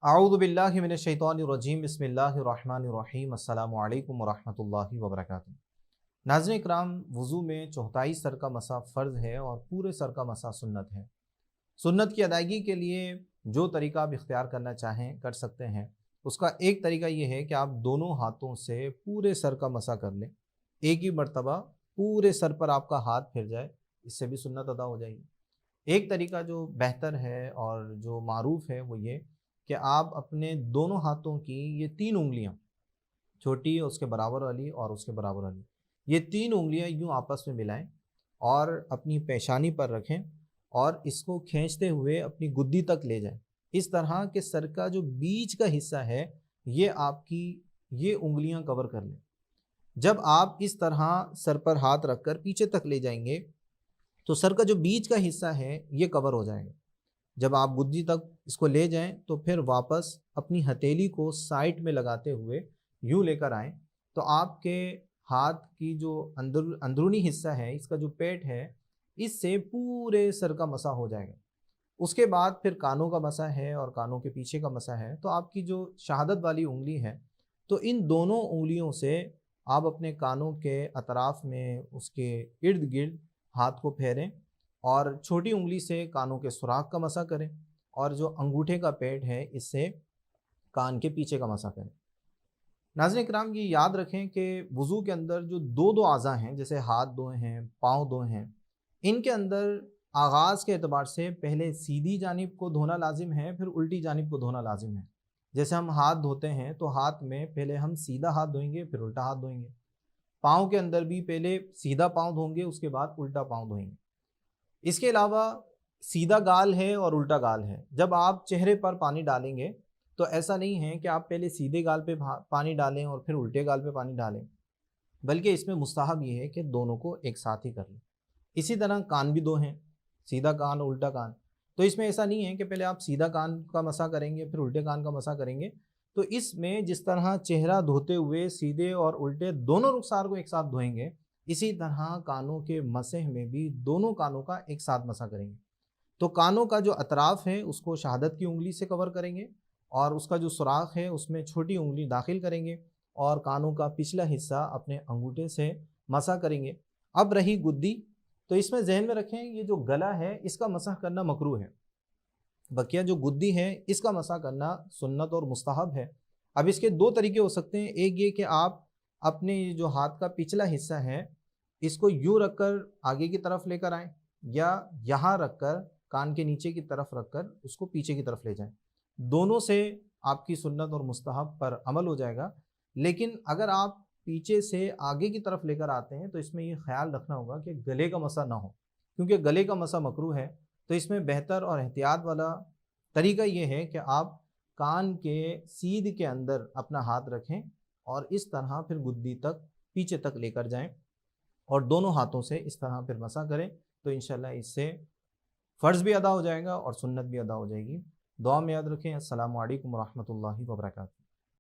अऊज़ु बिल्लाहि मिनश्शैतानिर्रजीम बिस्मिल्लाहिर्रहमानिर्रहीम अस्सलामु अलैकुम वरहमतुल्लाहि वबरकातुहू। नाज़रीन इकराम, वज़ू में चौथाई सर का मसा फ़र्ज़ है और पूरे सर का मसा सुन्नत है। सुन्नत की अदायगी के लिए जो तरीका आप इख्तियार करना चाहें कर सकते हैं। उसका एक तरीका ये है कि आप दोनों हाथों से पूरे सर का मसा कर लें। एक ही मर्तबा पूरे सर पर आपका हाथ फिर जाए, इससे भी सुन्नत अदा हो जाएगी। एक तरीका जो बेहतर है और जो मारूफ़ है वो ये कि आप अपने दोनों हाथों की ये 3 उँगलियाँ, छोटी उसके बराबर वाली और उसके बराबर वाली, ये 3 उँगलियाँ यूँ आपस में मिलाएँ और अपनी पेशानी पर रखें और इसको खींचते हुए अपनी गुद्दी तक ले जाएँ। इस तरह के सर का जो बीच का हिस्सा है, ये आपकी ये उँगलियाँ कवर कर लें। जब आप इस तरह सर पर हाथ रखकर पीछे तक ले जाएँगे, तो सर का जो बीच का हिस्सा है, ये कवर हो जाएगा। जब आप गुद्दी तक इसको ले जाएं तो फिर वापस अपनी हथेली को साइड में लगाते हुए यूँ लेकर आएँ, तो आपके हाथ की जो अंदरूनी हिस्सा है, इसका जो पेट है, इससे पूरे सर का मसा हो जाएगा। उसके बाद फिर कानों का मसा है और कानों के पीछे का मसा है। तो आपकी जो शहादत वाली उंगली है, तो इन दोनों उंगलियों से आप अपने कानों के अतराफ में उसके इर्द गिर्द हाथ को फेरें और छोटी उंगली से कानों के सुराख का मसा करें और जो अंगूठे का पेड़ है इससे कान के पीछे का मसा करें। नाज़रीन किराम, ये याद रखें कि वज़ू के अंदर जो दो दो अज़ा हैं, जैसे हाथ दो हैं, पाँव दो हैं, इनके अंदर आगाज़ के एतबार से पहले सीधी जानिब को धोना लाजिम है, फिर उल्टी जानिब को धोना लाजिम है। जैसे हम हाथ धोते हैं तो हाथ में पहले हम सीधा हाथ धोएंगे, फिर उल्टा हाथ धोएंगे। पाँव के अंदर भी पहले सीधा पाँव धोएंगे, उसके बाद उल्टा पाँव धोएंगे। इसके अलावा सीधा गाल है और उल्टा गाल है। जब आप चेहरे पर पानी डालेंगे तो ऐसा नहीं है कि आप पहले सीधे गाल पे पानी डालें और फिर उल्टे गाल पे पानी डालें, बल्कि इसमें मुस्तहब ये है कि दोनों को एक साथ ही कर लें। इसी तरह कान भी दो हैं, सीधा कान और उल्टा कान। तो इसमें ऐसा नहीं है कि पहले आप सीधा कान का मसा करेंगे फिर उल्टे कान का मसा करेंगे। तो इसमें जिस तरह चेहरा धोते हुए सीधे और उल्टे दोनों रुखसार को एक साथ धोएंगे, इसी तरह कानों के मसह में भी दोनों कानों का एक साथ मसा करेंगे। तो कानों का जो अतराफ है उसको शहादत की उंगली से कवर करेंगे और उसका जो सुराख है उसमें छोटी उंगली दाखिल करेंगे और कानों का पिछला हिस्सा अपने अंगूठे से मसा करेंगे। अब रही गुद्दी, तो इसमें जहन में रखें ये जो गला है इसका मसा करना मकरूह है, बकिया जो गुद्दी है इसका मसा करना सुन्नत और मुस्तहब है। अब इसके दो तरीके हो सकते हैं। एक ये कि आप अपने जो हाथ का पिछला हिस्सा है इसको यूं रखकर आगे की तरफ लेकर आएं, या यहाँ रखकर कान के नीचे की तरफ रखकर उसको पीछे की तरफ ले जाएं। दोनों से आपकी सुन्नत और मुस्तहब पर अमल हो जाएगा। लेकिन अगर आप पीछे से आगे की तरफ लेकर आते हैं तो इसमें ये ख्याल रखना होगा कि गले का मसा ना हो, क्योंकि गले का मसा मकरूह है। तो इसमें बेहतर और एहतियात वाला तरीका ये है कि आप कान के सीध के अंदर अपना हाथ रखें और इस तरह फिर गुद्दी तक पीछे तक लेकर जाएं और दोनों हाथों से इस तरह फिर मसा करें। तो इंशाल्लाह इससे फ़र्ज़ भी अदा हो जाएगा और सुन्नत भी अदा हो जाएगी। दुआ में याद रखें। अस्सलामु अलैकुम व रहमतुल्लाहि व बरकातहू।